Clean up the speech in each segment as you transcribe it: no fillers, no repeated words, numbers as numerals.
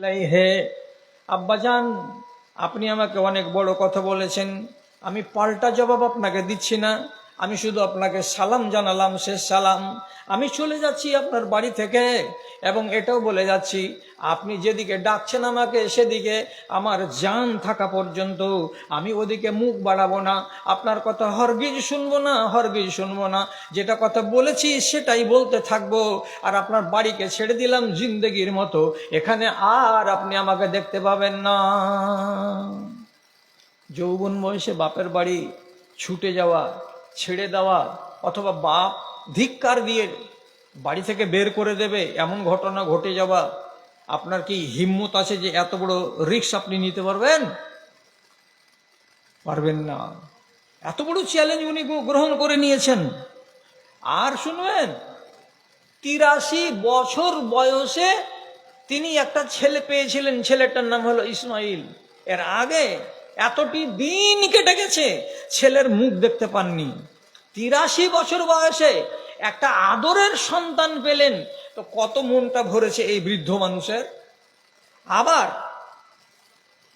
হে আব্বাজান, আপনি আমাকে অনেক বড় কথা বলেছেন, আমি পাল্টা জবাব আপনাকে দিচ্ছি না, আমি শুধু আপনাকে সালাম জানালাম, শেষ সালাম। আমি চলে যাচ্ছি আপনার বাড়ি থেকে এবং এটাও বলে যাচ্ছি আপনি যেদিকে ডাকছেন আমাকে সেদিকে আমার জান থাকা পর্যন্ত আমি ওদিকে মুখ বাড়াবো না, আপনার কথা হরগিজ শুনবো না, হরগিজ শুনবো না। যেটা কথা বলেছি সেটাই বলতে থাকবো। আর আপনার বাড়িকে ছেড়ে দিলাম জিন্দেগির মতো, এখানে আর আপনি আমাকে দেখতে পাবেন না। যৌবন বয়সে বাপের বাড়ি ছুটে যাওয়া, ছেড়ে দেওয়া, অথবা বাপ ধিক্কার দিয়ে বাড়ি থেকে বের করে দেবে এমন ঘটনা ঘটে যাওয়া, আপনার কি হিম্মত আছে যে এত বড় রিস্ক আপনি নিতে পারবেন? পারবেন না। এত বড় চ্যালেঞ্জ উনি গ্রহণ করে নিয়েছেন। আর শুনবেন, 83 বছর বয়সে তিনি একটা ছেলে পেয়েছিলেন, ছেলেটার নাম হলো ইসমাইল। এর আগে এতটি দিন কেটে গেছে, ছেলের মুখ দেখতে পাননি। 83 বছর বয়সে একটা আদরের সন্তান পেলেন, তো কত মনটা ভরেছে এই বৃদ্ধ মানুষের। আবার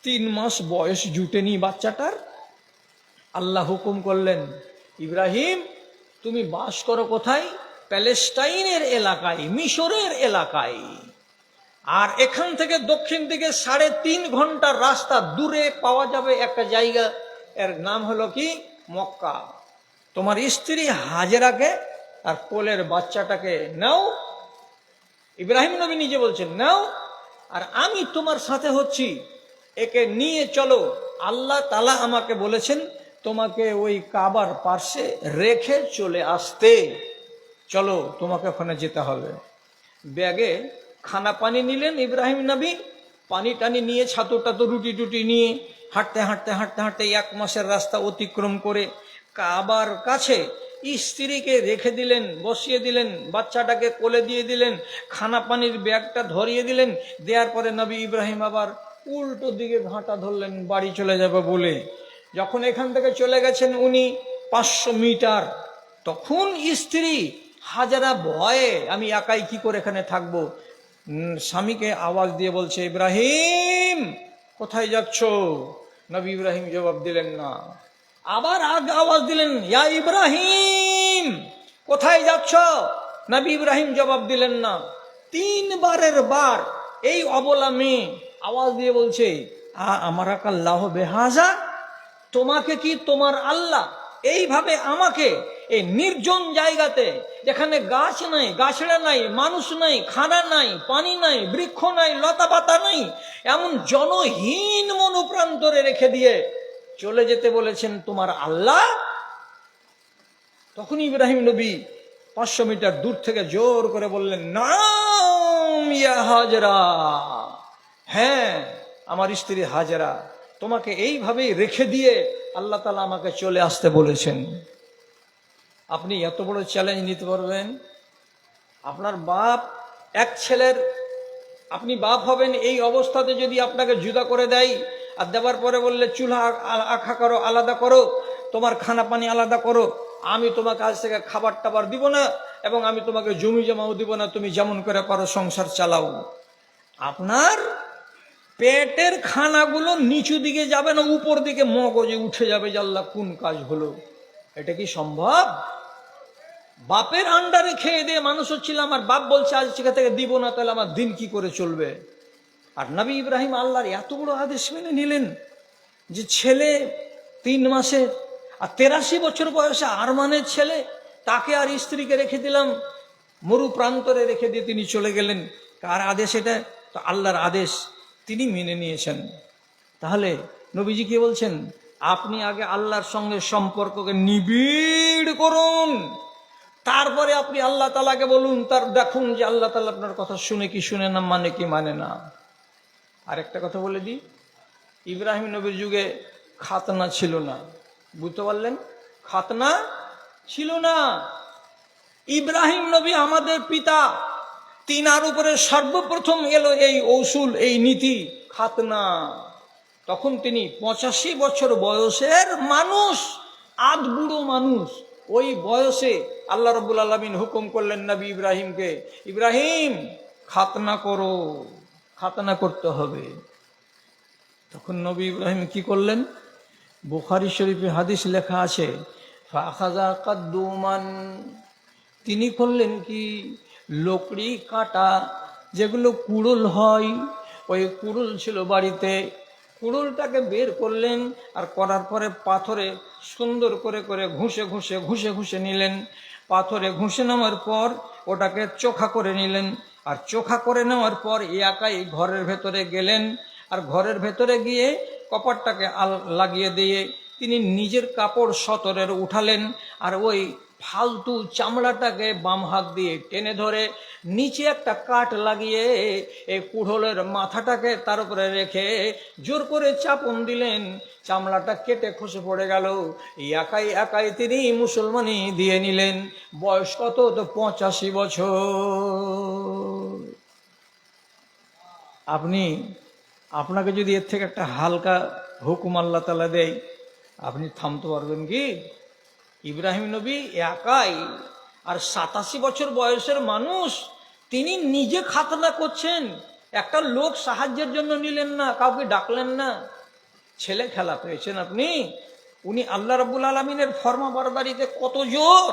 3 মাস বয়স জুটেনি বাচ্চাটার, আল্লাহ হুকুম করলেন, ইব্রাহিম তুমি বাস করো কোথায়? প্যালেস্টাইনের এলাকায়, মিশরের এলাকায়। আর এখান থেকে দক্ষিণ দিকে 3.5 ঘন্টার রাস্তা দূরে পাওয়া যাবে একটা জায়গা, এর নাম হলো কি মক্কা। তোমার স্ত্রী হাজেরাকে আর কোলের বাচ্চাটাকে নাও, ইব্রাহিম নবী নিজে বলছেন নাও, আর আমি তোমার সাথে হচ্ছি, একে নিয়ে চলো। আল্লাহ তাআলা আমাকে বলেছেন তোমাকে ওই কাবার পার্শ্বে রেখে চলে আসতে, চলো তোমাকে ওখানে যেতে হবে। ব্যাগে খানা পানি নিলেন ইব্রাহিম নবী, পানি টানি নিয়ে, ছাতু টাতু রুটি টুটি নিয়ে হাঁটতে হাঁটতে হাঁটতে হাঁটতে 1 মাসের রাস্তা অতিক্রম করে কাবার কাছে স্ত্রীকে রেখে দিলেন, বসিয়ে দিলেন, বাচ্চাটাকে কোলে দিয়ে দিলেন, খানা পানির ব্যাগটা ধরিয়ে দিলেন। দেওয়ার পরে নবী ইব্রাহিম আবার উল্টো দিকে ঘাঁটা ধরলেন বাড়ি চলে যাবে বলে। যখন এখান থেকে চলে গেছেন উনি 500 মিটার, তখন স্ত্রী হাজারা ভয়ে, আমি একাই কি করে এখানে থাকবো, স্বামীকে আওয়াজ দিয়ে বলছে, ইব্রাহিম কোথায় যাচ্ছ? নবী ইব্রাহিম জবাব দিলেন না। আবার আগে আওয়াজ দিলেন, ইয়া ইব্রাহিম কোথায় যাচ্ছ? নবী ইব্রাহিম জবাব দিলেন না। 3 বারের বার এই অবলা মেয়ে আওয়াজ দিয়ে বলছে, আমার আল্লাহ বেহাজা, তোমাকে কি তোমার আল্লাহ এইভাবে আমাকে এই নির্জন জায়গাতে, যেখানে গাছ নাই, গাছড়া নাই, মানুষ নাই, খানা নাই, পানি নাই, বৃক্ষ নাই, লতা পাতা নাই, এমন জনহীন মনোপ্রান্তরে রেখে দিয়ে চলে যেতে বলেছেন তোমার আল্লাহ? তখন ইব্রাহিম নবী 500 মিটার দূর থেকে জোর করে বললেন, নাম ইয়া হাজরা, হ্যাঁ আমার স্ত্রী হাজরা, তোমাকে এইভাবেই রেখে দিয়ে আল্লাহ তাআলা আমাকে চলে আসতে বলেছেন। আপনি এত বড় চ্যালেঞ্জ নিতে পারবেন? আপনার বাপ, এক ছেলের আপনি বাপ হবেন, এই অবস্থাতে যদি আপনাকে জুদা করে দেয়, আর দেওয়ার পরে বললে চুলা আখা করো, আলাদা করো, তোমার খানা পানি আলাদা করো, আমি তোমাকে আজ থেকে খাবার টাবার দিব না, এবং আমি তোমাকে জমি জমাও দিব না, তুমি যেমন করে পারো সংসার চালাও। আপনার পেটের খানাগুলো নিচু দিকে যাবে না, উপর দিকে মগজে উঠে যাবে যে আল্লাহ কোন কাজ হলো। এটা কি সম্ভব? বাপের আন্ডারে খেয়ে দিয়ে মানুষ হচ্ছিলাম, আর বাপ বলছে আজ থেকে দিব না, তাহলে আমার দিন কি করে চলবে? আর নবী ইব্রাহিম আল্লাহর এত বড় আদেশ মেনে নিলেন যে ছেলে 3 মাসের আর 83 বছর বয়সে আরমানের ছেলে, তাকে আর স্ত্রীকে রেখে দিলাম, মরু প্রান্তরে রেখে দিয়ে তিনি চলে গেলেন। কার আদেশ এটা? তো আল্লাহর আদেশ, তিনি মেনে নিয়েছেন। তাহলে নবীজি কি বলছেন? আপনি আগে আল্লাহর সঙ্গে সম্পর্ককে নিবিড় করুন, তারপরে আপনি আল্লাহ তাআলাকে বলুন, তার দেখুন যে আল্লাহ তাআলা আপনার কথা শুনে কি শুনে না, মানে কি মানে না। আরেকটা কথা বলে দিই, ইব্রাহিম নবীর যুগে খাতনা ছিল না, বুঝতে পারলেন? খাতনা ছিল না। ইব্রাহিম নবী আমাদের পিতা, তিনার উপরে সর্বপ্রথম এলো এই অসুল, এই নীতি, খাতনা। তখন তিনি 85 বছর বয়সের মানুষ, আধ বুড়ো মানুষ। ওই বয়সে আল্লাহ রাব্বুল আলামিন হুকুম করলেন নবী ইব্রাহিমকে, ইব্রাহিম খাতনা করো, খাতনা করতে হবে। তখন নবী ইব্রাহিম কি করলেন? বুখারী শরীফে হাদিস লেখা আছে, ফাখাযা কাদ্দুমান, তিনি করলেন কি, লকড়ি কাটা যেগুলো কুড়ুল হয়, ওই কুড়ুল ছিল বাড়িতে, কুড়ুলটাকে বের করলেন, আর করার পরে পাথরে সুন্দর করে করে ঘুষে ঘুষে ঘুষে ঘুষে নিলেন। পাথরে ঘুষে নেওয়ার পর ওটাকে চোখা করে নিলেন, আর চোখা করে নেওয়ার পর একাই ঘরের ভেতরে গেলেন, আর ঘরের ভেতরে গিয়ে কপারটাকে লাগিয়ে দিয়ে তিনি নিজের কাপড় সতরের উঠালেন, আর ওই ফালতু চামড়াটাকে বাম হাত দিয়ে টেনে ধরে নিচে একটা কাঠ লাগিয়ে এই কুড়োলের মাথাটাকে তার উপরে রেখে জোর করে চাপন দিলেন, চামড়াটা কেটে খসে পড়ে গেল। একাই একাই তিনি মুসলমানি দিয়ে নিলেন। বয়স কত? তো 85 বছর। আপনাকে যদি এর থেকে একটা হালকা হুকুম আল্লাহ তাআলা দেয়, আপনি থামতে পারবেন কি? ইব্রাহিম নবী একাই, আর 87 বছর বয়সের মানুষ, তিনি নিজে খাতনা করছেন। একটা লোক সাহায্যের জন্য নিলেন না, কাউকে ডাকলেন না। ছেলে খেলা পেয়েছেন আপনি। উনি আল্লাহ রাব্বুল আলামিনের ফরমাবরদারিতে কত জোর,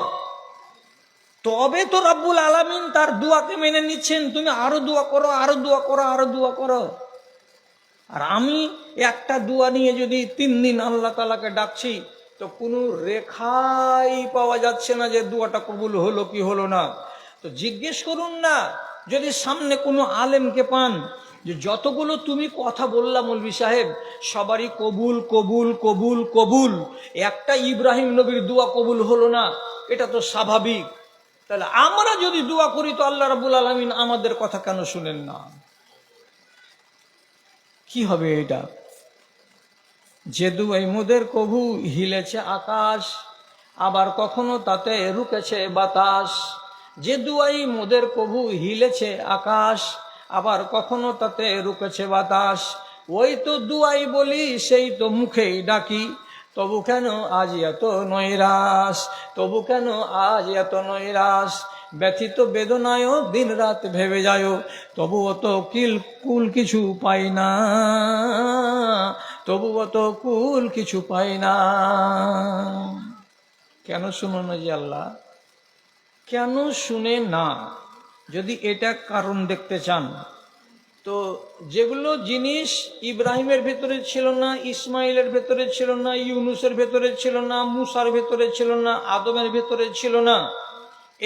তবে তো রাব্বুল আলামিন তার দোয়াকে মেনে নিচ্ছেন। তুমি আরো দোয়া করো, আরো দোয়া করো, আরো দোয়া করো। আর আমি একটা দোয়া নিয়ে যদি 3 দিন আল্লাহ তাআলাকে ডাকছি, তো কোনো রেখাই পাওয়া যাচ্ছে না যে দোয়াটা কবুল হলো কি হলো না। তো জিজ্ঞেস করুন না, যদি সামনে কোনো আলেমকে পান, যে যতগুলো তুমি কথা বললা মৌলভী সাহেব, সবারই কবুল কবুল কবুল কবুল, একটা ইব্রাহিম নবীর দোয়া কবুল হলো না, এটা তো স্বাভাবিক। তাহলে আমরা যদি দোয়া করি, তো আল্লাহ রাব্বুল আলামিন আমাদের কথা কেন শুনেন না? কি হবে এটা? যে দুয়াই মোদের কভু হিলেছে আকাশ, আবার কখনো তাতে রুকেছে বাতাস। যে দুয়াই মোদের কভু হিলেছে আকাশ, আবার কখনো তাতে রুকেছে বাতাস। ওই তো দুয়াই বলি, সেই তো মুখেই ডাকি, তবু কেন আজ এত নৈরাশ, তবু কেন আজ এত নৈরাশ। ব্যথিত বেদনায়ও দিন রাত ভেবে যায়, তবুও তো কুল কিছু পাই না, তবুও তো কুল কিছু পাই না। কেন শুনো না যে আল্লাহ? কেন শুনে না? যদি এটা কারণ দেখতে চান, তো যেগুলো জিনিস ইব্রাহিমের ভেতরে ছিল না, ইসমাইলের ভেতরে ছিল না, ইউনুসের ভেতরে ছিল না, মুসার ভেতরে ছিল না, আদমের ভেতরে ছিল না,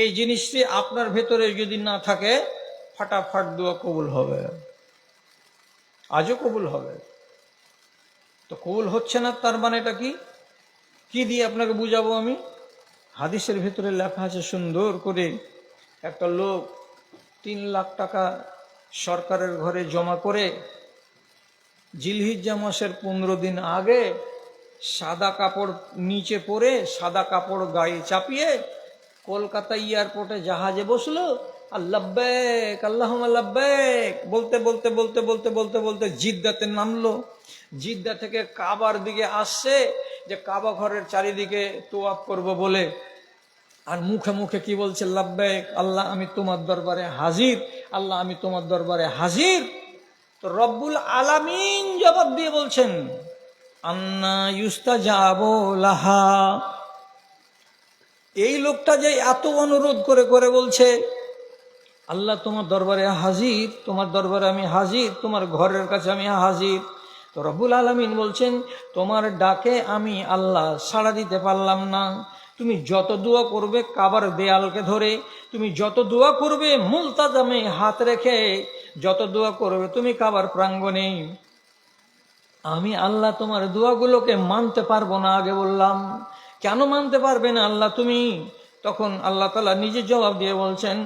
এই জিনিসটি আপনার ভেতরে যদি না থাকে, ফাটাফাট দোয়া কবুল হবে, আজও কবুল হবে। তো কবুল হচ্ছে না, তার মানেটা কি? কি দিয়ে আপনাকে বুঝাবো আমি? হাদিসের ভেতরে লেখা আছে সুন্দর করে, একটা লোক 3 লাখ টাকা সরকারের ঘরে জমা করে জিলহিজ্জা মাসের 15 দিন আগে সাদা কাপড় নিচে পরে, সাদা কাপড় গায়ে চাপিয়ে কলকাতা এয়ারপোর্টে জাহাজে বসলো, আর লাব্বাইক আল্লাহুম্মা লাব্বাইক বলতে বলতে বলতে বলতে বলতে বলতে জিদ্দাতে নামলো। জিদ্দা থেকে কাবার দিকে আসছে, যে কাবা ঘরের চারিদিকে তোয়াফ করব বলে, আর মুখে মুখে কি বলছে? লাব্বাইক আল্লাহ, আমি তোমার দরবারে হাজির, আল্লাহ আমি তোমার দরবারে হাজির। তো রব্বুল আলামিন জবাব দিয়ে বলছেন, আন্না ইউস্তাজাবু লাহা। এই লোকটা যে এত অনুরোধ করে করে বলছে, আল্লাহ তোমার দরবারে হাজির, তোমার দরবারে আমি হাজির, তোমার ঘরের কাছে আমি হাজির। তো রব্বুল আলামিন বলছেন, তোমার ডাকে আমি আল্লাহ সাড়া দিতে পারলাম না। তুমি যত দোয়া করবে কাবার দেয়ালকে ধরে, তুমি যত দোয়া করবে মুলতাজামে হাত রেখে, যত দোয়া করবে তুমি কাবার প্রাঙ্গণে, আমি আল্লাহ তোমার দোয়াগুলোকে মানতে পারবো না। আগে বললাম, কেন মানতে পারবে না আল্লাহ তুমি? তখন আল্লাহ তাআলা নিজে জবাব দিয়ে বলছেন,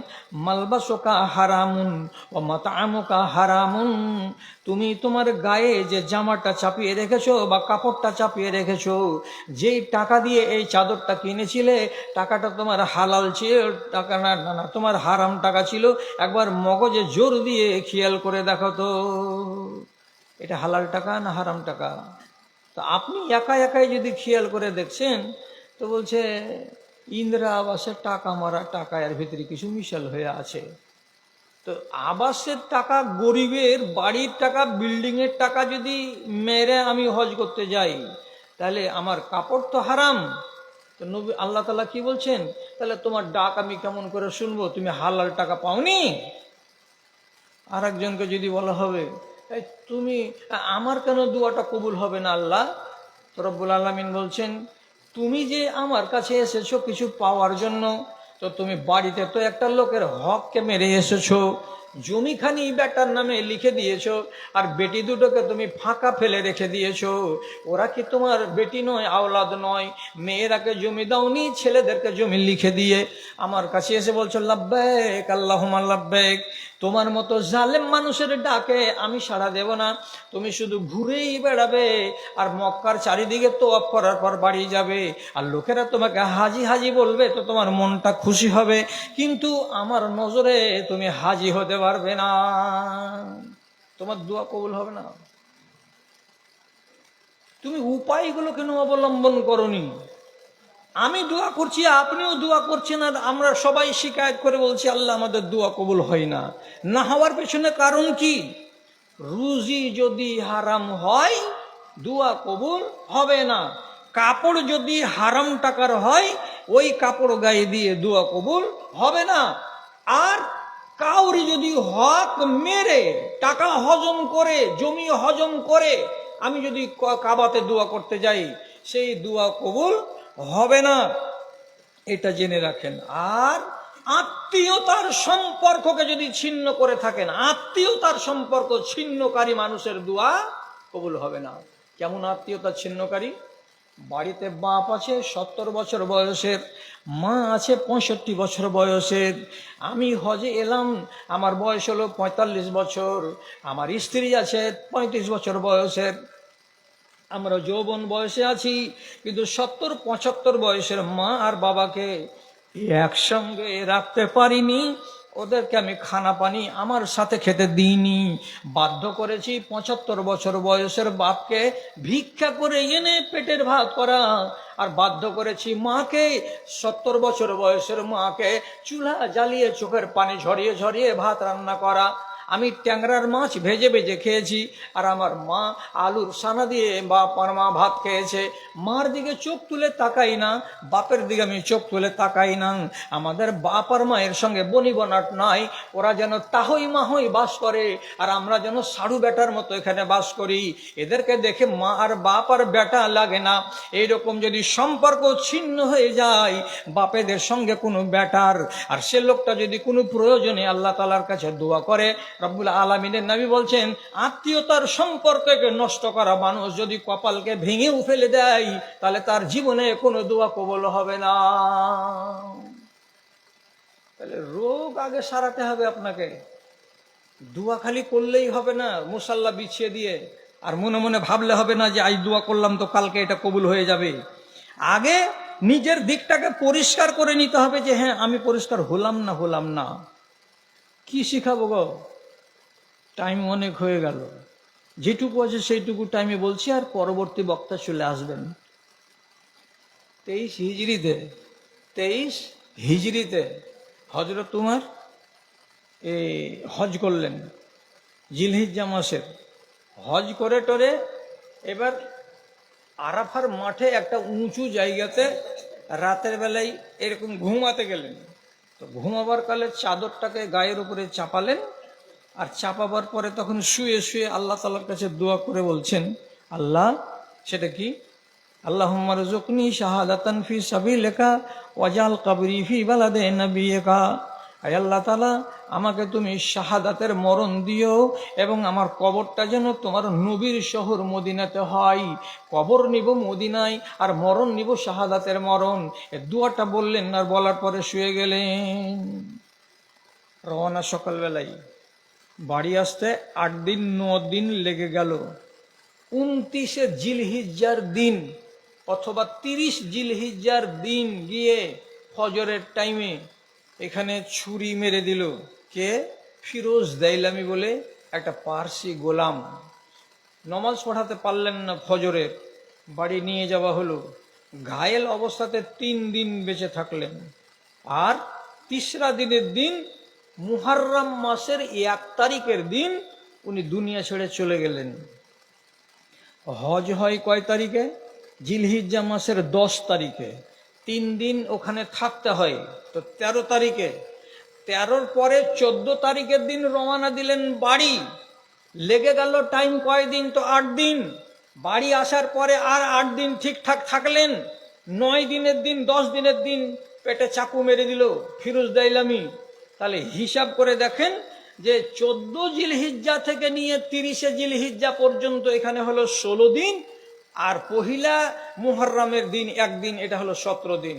মালবাসুকা হারামুন ও মাতামুকা হারামুন। তুমি তোমার গায়ে যে জামাটা চাপিয়ে রেখেছো বা কাপড়টা চাপিয়ে রেখেছো, যেই টাকা দিয়ে এই চাদরটা কিনেছিলে, টাকাটা তোমার হালাল ছিল টাকা না, না তোমার হারাম টাকা ছিল। একবার মগজে জোর দিয়ে খেয়াল করে দেখো তো, এটা হালাল টাকা না হারাম টাকা? তো আপনি একা একাই যদি খেয়াল করে দেখছেন, তো বলছে ইন্দিরা আবাসের টাকা মারা টাকা, এর ভিতরে কিছু মিশাল হয়ে আছে। তো আবাসের টাকা, গরিবের বাড়ির টাকা, বিল্ডিং এর টাকা যদি মেরে আমি হজ করতে যাই, তাহলে আমার কাপড় তো হারাম। তো নবী আল্লাহ তাআলা কি বলছেন, তাহলে তোমার ডাক আমি কেমন করে শুনবো, তুমি হালাল টাকা পাওনি? আর একজনকে যদি বলা হবে, এই তুমি, আমার কেন দোয়াটা কবুল হবে না আল্লাহ? তো রব্বুল আলামিন বলছেন, তুমি যে আমার কাছে এসেছো কিছু পাওয়ার জন্য, তো তুমি বাড়িতে তো একটা লোকের হককে মেরে এসেছো, জমিখানি বেটার নামে লিখে দিয়েছো, আর বেটি দুটোকে তুমি ফাঁকা ফেলে রেখে দিয়েছো। ওরা কি তোমার বেটি নয়, আওলাদ নয়? মেয়েরাকে জমি দাওনি, ছেলেদেরকে জমি লিখে দিয়ে আমার কাছে এসে বলছো লাব্বাইক আল্লাহুম্মা লাব্বাইক। তোমার মতো জালেম মানুষের ডাকে আমি সাড়া দেব না। তুমি শুধু ঘুরেই বেড়াবে আর মক্কার চারিদিকে তোয়াফ করার পর বাড়ি যাবে, আর লোকেরা তোমাকে হাজি হাজি বলবে, তো তোমার মনটা খুশি হবে, কিন্তু আমার নজরে তুমি হাজি হতে পারবে না, তোমার দোয়া কবুল হবে না। তুমি উপায়গুলো কেন অবলম্বন করনি? আমি দোয়া করছি, আপনিও দোয়া করছেন, আর আমরা সবাই শিকায়ত করে বলছি আল্লাহ আমাদের দোয়া কবুল হয় না। না হওয়ার পেছনে কারণ কি? রুজি যদি হারাম হয় দোয়া কবুল হবে না। কাপড় যদি হারাম টাকার হয়, ওই কাপড় গায়ে দিয়ে দোয়া কবুল হবে না। আর কাউরি যদি হক মেরে টাকা হজম করে, জমি হজম করে আমি যদি কাবাতে দোয়া করতে যাই, সেই দোয়া কবুল হবে না, এটা জেনে রাখেন। আর আত্মীয়তার সম্পর্ককে যদি ছিন্ন করে থাকেন, আত্মীয়তার সম্পর্ক ছিন্নকারী মানুষের দোয়া কবুল হবে না। কেমন আত্মীয়তা ছিন্নকারী? বাড়িতে বাপ আছে 70 বছর বয়সের, মা আছে 65 বছর বয়সের, আমি হজে এলাম, আমার বয়স হলো 45 বছর, আমার স্ত্রী আছে 35 বছর বয়সের, আমরা যৌবন বয়সে আছি, কিন্তু 70-75 বয়সের মা আর বাবাকে একসঙ্গে রাখতে পারিনি। ওদেরকে আমি খানা পানি আমার সাথে খেতে দিইনি, বাধ্য করেছি 75 বছর বয়সের বাপকে ভিক্ষা করে এনে পেটের ভাত করা, আর বাধ্য করেছি মাকে, 70 বছর বয়সের মাকে চুলা জ্বালিয়ে চোখের পানি ঝরিয়ে ঝরিয়ে ভাত রান্না করা। আমি ট্যাংরার মাছ ভেজে ভেজে খেয়েছি, আর আমার মা আলুর সানা দিয়ে বাপার মা ভাত খেয়েছে। মার দিকে চোখ তুলে তাকাই না, বাপের দিকে আমি চোখ তুলে তাকাই না। আমাদের বাপ আর মায়ের সঙ্গে বনিবনাট নাই, ওরা যেন তাহই মাহই বাস করে, আর আমরা যেন সাড়ু বেটার মতো এখানে বাস করি। এদেরকে দেখে মা আর বাপ আর বেটা লাগে না। এইরকম যদি সম্পর্ক ছিন্ন হয়ে যায় বাপেদের সঙ্গে কোনো বেটার, আর সে লোকটা যদি কোনো প্রয়োজনে আল্লাহ তাআলার কাছে দোয়া করে, রব্বুল আলামিনের নবী বলছেন, আত্মীয়তার সম্পর্ককে নষ্ট করা মানুষ যদি কপালকে ভেঙেও ফেলে দেয়, তাহলে তার জীবনে কোনো দোয়া কবুল হবে না। তাহলে রোগ আগে সারাতে হবে আপনাকে, দোয়া খালি করলেই হবে না মুসাল্লা বিছিয়ে দিয়ে, আর মনে মনে ভাবলে হবে না যে আজ দোয়া করলাম তো কালকে এটা কবুল হয়ে যাবে। আগে নিজের দিকটাকে পরিষ্কার করে নিতে হবে যে হ্যাঁ আমি পরিষ্কার হলাম না। কি শিখাবো গো, টাইম অনেক হয়ে গেল, যেটুকু আছে সেইটুকু টাইমে বলছি, আর পরবর্তী বক্তা চলে আসবেন। 23 হিজরিতে হজরত উমর এই হজ করলেন, জিলহিজ্জা মাসের হজ করে টরে এবার আরাফার মাঠে একটা উঁচু জায়গাতে রাতের বেলায় এরকম ঘুমাতে গেলেন। তো ঘুমাবার কালে চাদরটাকে গায়ের উপরে চাপালেন, আর চাপাবার পরে তখন শুয়ে শুয়ে আল্লাহ তাআলার কাছে দোয়া করে বলছেন, আল্লাহ, সেটা কি, আল্লাহুম্মা রযুকনি শাহাদাতান ফি সাবিলিকা ওয়াজআল কবরি ফি বালাদে নবিয়িকা। আয় আল্লাহ তাআলা, আমাকে তুমি শাহাদাতের মরণ দিও, এবং আমার কবরটা যেন তোমার নবীর শহর মদিনাতে হয়। কবর নিব মদিনায়, আর মরণ নিব শাহাদাতের মরণ। এ দোয়াটা বললেন, আর বলার পরে শুয়ে গেলেন। রওনা সকালবেলায়, বাড়ি আসতে 8 দিন 9 দিন লেগে গেল। 29 জিলহিজ্জার দিন অথবা 30 জিলহিজ্জার দিন গিয়ে ফজরের টাইমে এখানে ছুরি মেরে দিল কে? ফিরোজ দাইলামি বলে একটা পার্সি গোলাম। নমাজ পড়াতে পারলেন না ফজরের, বাড়ি নিয়ে যাওয়া হলো। ঘায়েল অবস্থাতে 3 দিন বেঁচে থাকলেন, আর 3রা দিনের দিন মুহররম মাসের 1 তারিখের দিন উনি দুনিয়া ছেড়ে চলে গেলেন। হজ হয় কয় তারিখে? জিলহিজ্জা মাসের 10 তারিখে। 3 দিন ওখানে থাকতে হয়, তো 13 তারিখে। 13-র পরে 14 তারিখের দিন রওনা দিলেন বাড়ি। লেগে গেল টাইম কয়দিন? তো 8 দিন। বাড়ি আসার পরে আর 8 দিন ঠিকঠাক থাকলেন। 9 দিনের দিন, 10 দিনের দিন পেটে চাকু মেরে দিল ফিরোজ দাইলামি। তাহলে হিসাব করে দেখেন যে 14 জিলহিজ্জা থেকে নিয়ে 30 জিলহিজ্জা পর্যন্ত এখানে হলো 16 দিন, আর পহিলা মুহররমের দিন একদিন, এটা হলো 17 দিন।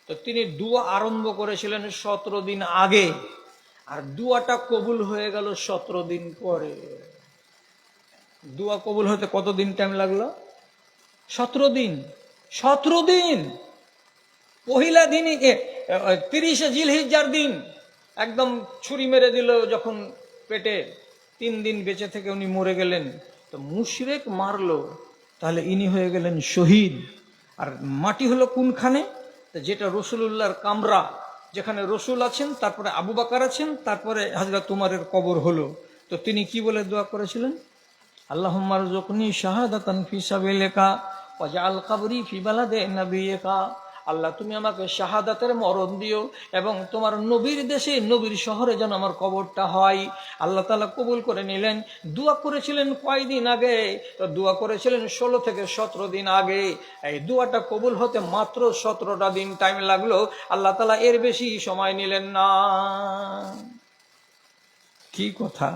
তো তিনি দুয়া আরম্ভ করেছিলেন 17 দিন আগে, আর দুয়াটা কবুল হয়ে গেল 17 দিন পরে। দুয়া কবুল হতে কতদিন টাইম লাগলো? 17 দিন। 17 দিন। পহিলা দিনই 30 জিলহিজ্জার দিন একদম ছুরি মেরে দিল যখন পেটে, 3 দিন বেঁচে থেকে উনি মরে গেলেন। তো মুশরিক মারলো, তাহলে ইনি হয়ে গেলেন শহীদ। আর মাটি হলো কোনখানে? যেটা রসুলুল্লাহর কামরা, যেখানে রসুল আছেন, তারপরে আবু বকর আছেন, তারপরে হযরত উমরের কবর হলো। তো তিনি কি বলে দোয়া করেছিলেন? আল্লাহুম্মা রযুকনি শাহাদাতান ফি সাবিলিকা ওয়াজআল কবরি ফি বালাদি নবিয়িকা। আল্লাহ, তুমি আমাকে শাহাদাতের মরণ দিও এবং তোমার নবীর দেশে, নবীর শহরে যেন আমার কবরটা হয়। আল্লাহ তাআলা কবুল করে নিলেন। দোয়া করেছিলেন কয়দিন আগে? তো দোয়া করেছিলেন 16 থেকে 17 দিন আগে। এই দোয়াটা কবুল হতে মাত্র 17টা দিন টাইম লাগলো। আল্লাহ তাআলা এর বেশি সময় নিলেন না। কি কথা!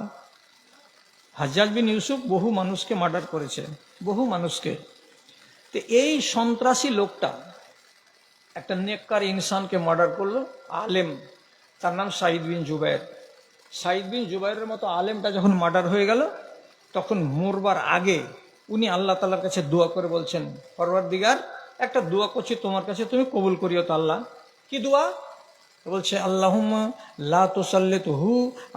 হাজ্জাজ বিন ইউসুফ বহু মানুষকে মার্ডার করেছে, বহু মানুষকে। তো এই সন্ত্রাসী লোকটা একটা নেককার ইনসানকে মার্ডার করলো, আলেম, তার নাম সাঈদ বিন জুবায়ের। সাঈদ বিন জুবায়েরের মতো আলেমটা যখন মার্ডার হয়ে গেল, তখন মরবার আগে উনি আল্লাহ তাআলার কাছে দোয়া করে বলছেন, পরওয়ারদিগার, একটা দোয়া করছি তোমার কাছে, তুমি কবুল করিও তো আল্লাহ। কি দোয়া? বলছে, আল্লাহুম্মা লা তুসাল্লিতহু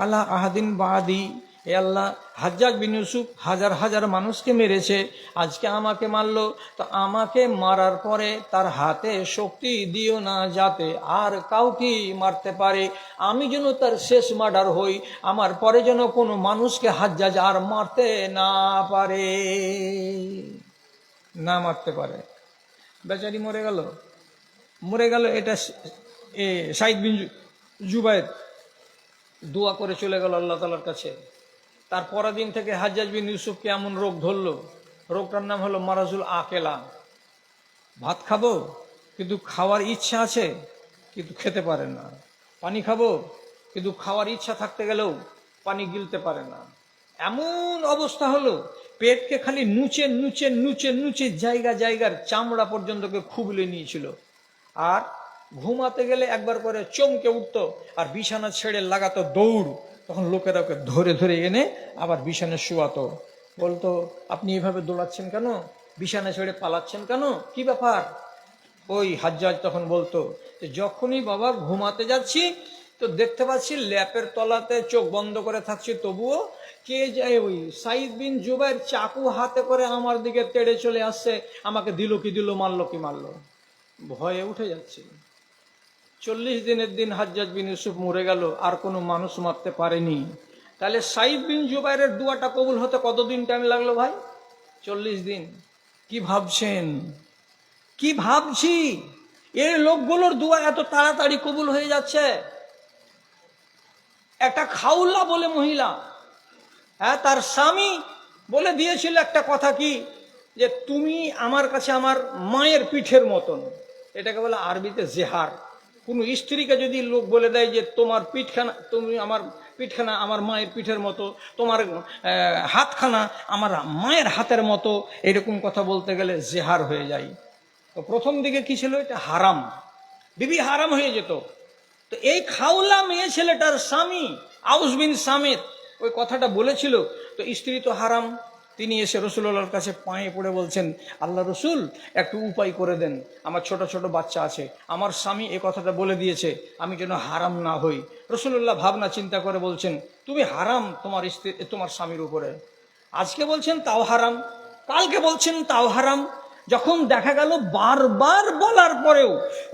আলা আহাদিন বাদি। এ আল্লাহ, হাজ্জাজ বিন ইউসুফ হাজার হাজার মানুষকে মেরেছে, আজকে আমাকে মারলো, তো আমাকে মারার পরে তার হাতে শক্তি দিও না যাতে আর কাউকে মারতে পারে। আমি যেন তার শেষ মার্ডার হই, আমার পরে যেন কোনো মানুষকে হাজ্জাজ আর মারতে না পারে, না মারতে পারে। বেচারি মরে গেল, মরে গেল। এটা সাঈদ বিন জুবায়ের দোয়া করে চলে গেল আল্লাহ তাআলার কাছে। তার পরের দিন থেকে হাজ্জাজ বিন ইউসুফকে এমন রোগ ধরলো, রোগটার নাম হলো মারাজুল আকেলা। ভাত খাবো কিন্তু খাওয়ার ইচ্ছা আছে কিন্তু খেতে পারে না, পানি খাবো কিন্তু খাওয়ার ইচ্ছা থাকতে গেলেও পানি গিলতে পারে না। এমন অবস্থা হলো, পেটকে খালি নুচে নুচে নুচে নুচে জায়গা জায়গার চামড়া পর্যন্ত খুবলে নিয়েছিল। আর ঘুমাতে গেলে একবার করে চমকে উঠতো আর বিছানা ছেড়ে লাগাতো দৌড়। তখন লোকেরা ওকে ধরে ধরে এনে আবার বিছানায় শুয়াতো, বলতো, আপনি এভাবে দৌড়াচ্ছেন কেন, বিছানা ছেড়ে পালাচ্ছেন কেন, কি ব্যাপার? ওই হাজ্জাজ তখন বলতো, যখনই বাবা ঘুমাতে যাচ্ছি তো দেখতে পাচ্ছি ল্যাপের তলাতে চোখ বন্ধ করে থাকছি, তবুও কে যায়, ওই সাঈদ বিন জুবায়ের চাকু হাতে করে আমার দিকে তেড়ে চলে আসছে, আমাকে দিল কি দিল, মারলো কি মারলো, ভয়ে উঠে যাচ্ছে। 40 দিনের দিন হাজ্জাজ বিন ইউসুফ মরে গেল, আর কোনো মানুষ মারতে পারেনি। তাহলে সাঈদ বিন জুবায়েরের দোয়াটা কবুল হতে কতদিন টাইম লাগলো ভাই? 40 দিন। কি ভাবছেন? কি ভাবছি এই লোকগুলোর দোয়া এত তাড়াতাড়ি কবুল হয়ে যাচ্ছে? একটা খাউলা বলে মহিলা, হ্যাঁ, তার স্বামী বলে দিয়েছিল একটা কথা, কি যে তুমি আমার কাছে আমার মায়ের পিঠের মতন। এটাকে বলে আরবিতে জেহার। কোন স্ত্রীকে যদি লোক বলে দেয় যে তোমার পিঠখানা, তুমি আমার পিঠখানা আমার মায়ের পিঠের মতো, তোমার হাতখানা আমার মায়ের হাতের মতো, এরকম কথা বলতে গেলে জেহার হয়ে যায়। তো প্রথম দিকে কি ছিল? এটা হারাম, বিবি হারাম হয়ে যেত। তো এই খাউলা মেয়ে ছেলেটার স্বামী আউস বিন সামিত ওই কথাটা বলেছিল, তো স্ত্রী তো হারাম। তিনি এসে রসুল্লাহর কাছে পায়ে পড়ে বলছেন, আল্লাহ রসুল, একটু উপায় করে দেন, আমার ছোট ছোট বাচ্চা আছে, আমার স্বামী এ কথাটা বলে দিয়েছে, আমি যেন হারাম না হই। রসুল্লাহ ভাবনা চিন্তা করে বলছেন, তুমি হারাম তোমার স্ত্রী, তোমার স্বামীর উপরে। আজকে বলছেন তাও হারাম, কালকে বলছেন তাও হারাম। যখন দেখা গেল বারবার বলার পরেও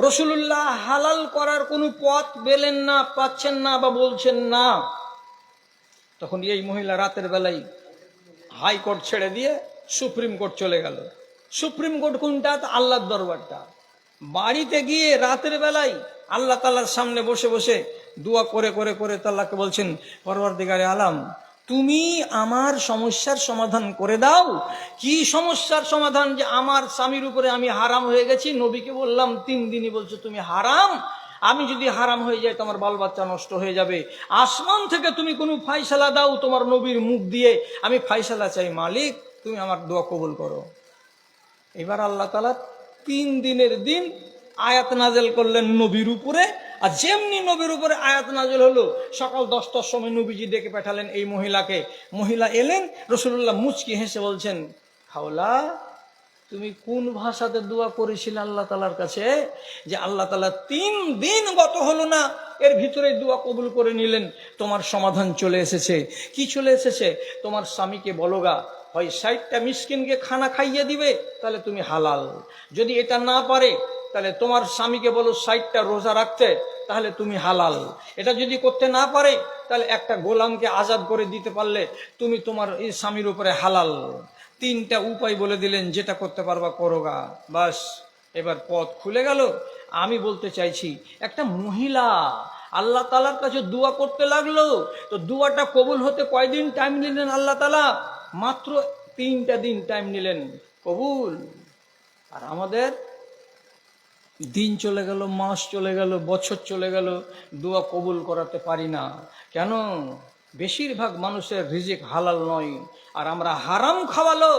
রাসূলুল্লাহ হালাল করার কোনো পথ পেলেন না, পাচ্ছেন না বা বলছেন না, তখন এই মহিলা রাতের বেলায় হাইকোর্ট ছেড়ে দিয়ে সুপ্রিম কোর্ট চলে গেল। সুপ্রিম কোর্ট কোনটা? আল্লাহর দরবারটা। বাড়িতে গিয়ে রাতের বেলায় আল্লাহ তাআলার সামনে বসে বসে দোয়া করে করে করে আল্লাহকে বলছেন, পরওয়ারদিগারে আলাম, তুমি আমার সমস্যার সমাধান করে দাও। কি সমস্যার সমাধান? যে আমার স্বামীর উপরে আমি হারাম হয়ে গেছি, নবীকে বললাম 3 দিনই বলছো তুমি হারাম, আমি যদি হারাম হয়ে যাই তোমার বাল বাচ্চা নষ্ট হয়ে যাবে। আসমান থেকে তুমি কোনো ফাইসালা দাও তোমার নবীর মুখ দিয়ে, আমি ফাইসালা চাই মালিক, তুমি আমার দোয়া কবুল করো। এবার আল্লাহ তাআলা 3 দিনের দিন আয়াত নাজেল করলেন নবীর উপরে। আর যেমনি নবীর উপরে আয়াত নাজেল হলো, সকাল 10টার সময় নবীজি ডেকে পাঠালেন এই মহিলাকে। মহিলা এলেন, রাসূলুল্লাহ মুচকি হেসে বলছেন, হাওলা, তুমি কোন ভাষাতে দোয়া করেছিলে আল্লাহ তাআলার কাছে যে আল্লাহ তাআলা 3 দিন গত হলো না, এর ভিতরে দোয়া কবুল করে নিলেন, তোমার সমাধান চলে এসেছে। কি চলে এসেছে? তোমার স্বামীকে বলোগা হয় 60টা মিসকিনকে খানা খাইয়ে দিবে, তাহলে তুমি হালাল। যদি এটা না পারে তাহলে তোমার স্বামীকে বলো 60টা রোজা রাখতে, তাহলে তুমি হালাল। এটা যদি করতে না পারে তাহলে একটা গোলামকে আজাদ করে দিতে পারলে তুমি তোমার এই স্বামীর উপরে হালাল। 3টা উপায় বলে দিলেন, যেটা করতে পারবা করোগা। বাস, এবার পথ খুলে গেল। আমি বলতে চাইছি, একটা মহিলা আল্লাহ তাআলার কাছে দোয়া করতে লাগলো, তো দোয়াটা কবুল হতে কয়দিন টাইম নিলেন আল্লাহ তাআলা? মাত্র 3টা দিন টাইম নিলেন কবুল। আর আমাদের দিন চলে গেল, মাস চলে গেল, বছর চলে গেল, দোয়া কবুল করাতে পারি না। কেন? বেশিরভাগ মানুষের রিজিক হালাল নয়, আর আমরা হারাম খাওয়ালো,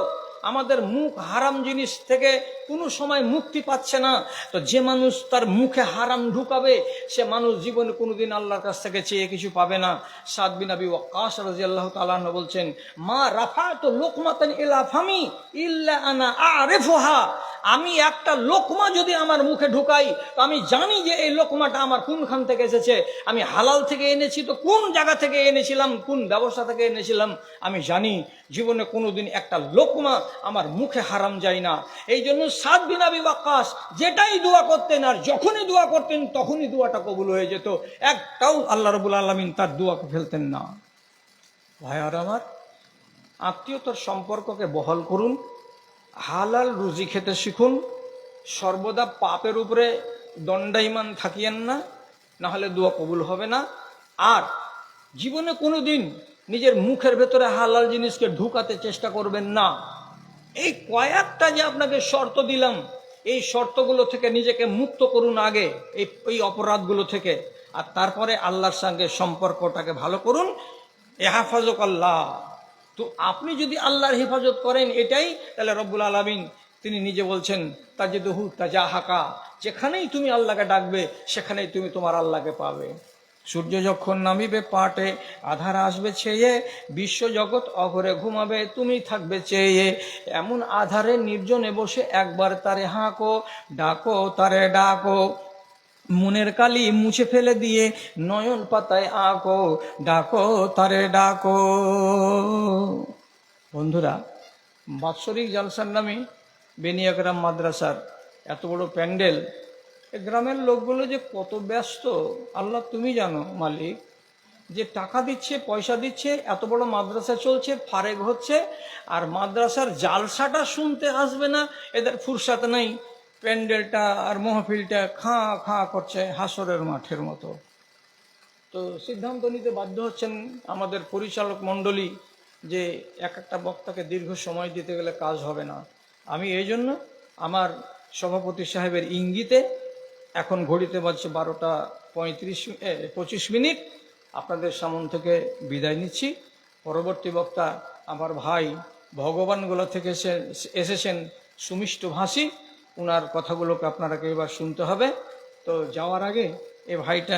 আমাদের মুখ হারাম জিনিস থেকে কোনো সময় মুক্তি পাচ্ছে না। তো যে মানুষ তার মুখে হারাম ঢুকাবে, সে মানুষ জীবনে কোনোদিন আল্লাহর কাছ থেকে চেয়ে কিছু পাবে না। সাদ বিন আবি ওয়াক্কাস রাদিয়াল্লাহু তাআলা আনহু বলছেন, মা রাফাতু লুকমাতান ইলা ফামি ইল্লা আনা আরিফুহা, আমি একটা লোকমা যদি আমার মুখে ঢুকাই, তো আমি জানি যে এই লোকমাটা আমার কোনখান থেকে এসেছে। আমি হালাল থেকে এনেছি তো কোন জায়গা থেকে এনেছিলাম, কোন ব্যবসা থেকে এনেছিলাম আমি জানি। জীবনে কোনোদিন একটা লোকমা আমার মুখে হারাম যায় না। এই জন্য সাদ বিন আবি ওয়াক্কাস যেটাই দোয়া করতেন, আর যখনই দোয়া করতেন তখনই দোয়াটা কবুল হয়ে যেত। একটাও আল্লাহ রাব্বুল আলামিন তার দোয়াকে ফেলতেন না। ভাইয়ার আমার, আত্মীয়তার সম্পর্ককে বহাল করুন, হালাল রুজি খেতে শিখুন, সর্বদা পাপের উপরে দণ্ডায়মান থাকিয়েন না, না হলে দোয়া কবুল হবে না। আর জীবনে কোনোদিন নিজের মুখের ভেতরে হালাল জিনিসকে ঢুকাতে চেষ্টা করবেন না। এই কয়েকটা যে আপনাকে শর্ত দিলাম, এই শর্তগুলো থেকে নিজেকে মুক্ত করুন আগে, এই অপরাধগুলো থেকে, আর তারপরে আল্লাহর সঙ্গে সম্পর্কটাকে ভালো করুন। ইহফাজুক আল্লাহ, তো আপনি যদি আল্লাহর হেফাজত করেন এটাই, তাহলে রব্বুল আলামিন তিনি নিজে বলছেন, তাজিদুহু তাজাহাকা, যেখানেই তুমি আল্লাহকে ডাকবে সেখানেই তুমি তোমার আল্লাহকে পাবে। সূর্য যখন নামিবে পাটে, আধার আসবে ছেয়ে, বিশ্ব জগৎ অঘরে ঘুমাবে, তুমি থাকবে চেয়ে। এমন আধারে নির্জনে বসে একবার তারে হাঁকো, ডাকো তারে ডাকো, মনের কালি মুছে ফেলে দিয়ে নয়ন পাতায় আঁকো, ডাকো তারে ডাকো। বন্ধুরা, বাৎসরিক জালসার নামে বেনিয়াগ্রাম মাদ্রাসার এত বড় প্যান্ডেল, গ্রামের লোকগুলো যে কত ব্যস্ত আল্লাহ তুমি জানো মালিক। যে টাকা দিচ্ছে, পয়সা দিচ্ছে, এত বড় মাদ্রাসা চলছে, ফারেগ হচ্ছে, আর মাদ্রাসার জালসাটা শুনতে আসবে না, এদের ফুরসাত নেই। প্যান্ডেলটা আর মহফিলটা খাঁ খাঁ করছে হাসরের মাঠের মতো। তো সিদ্ধান্ত নিতে বাধ্য হচ্ছেন আমাদের পরিচালক মণ্ডলী যে একটা বক্তাকে দীর্ঘ সময় দিতে গেলে কাজ হবে না। আমি এই জন্য আমার সভাপতি সাহেবের ইঙ্গিতে এখন ঘড়িতে বাজছে 12টা 25 মিনিট, আপনাদের সামন থেকে বিদায় নিচ্ছি। পরবর্তী বক্তা আমার ভাই ভগবানগোলা থেকে এসেছেন সুমিষ্ট ভাষী, ওনার কথাগুলোকে আপনারাকে এবার শুনতে হবে। তো যাওয়ার আগে এ ভাইটা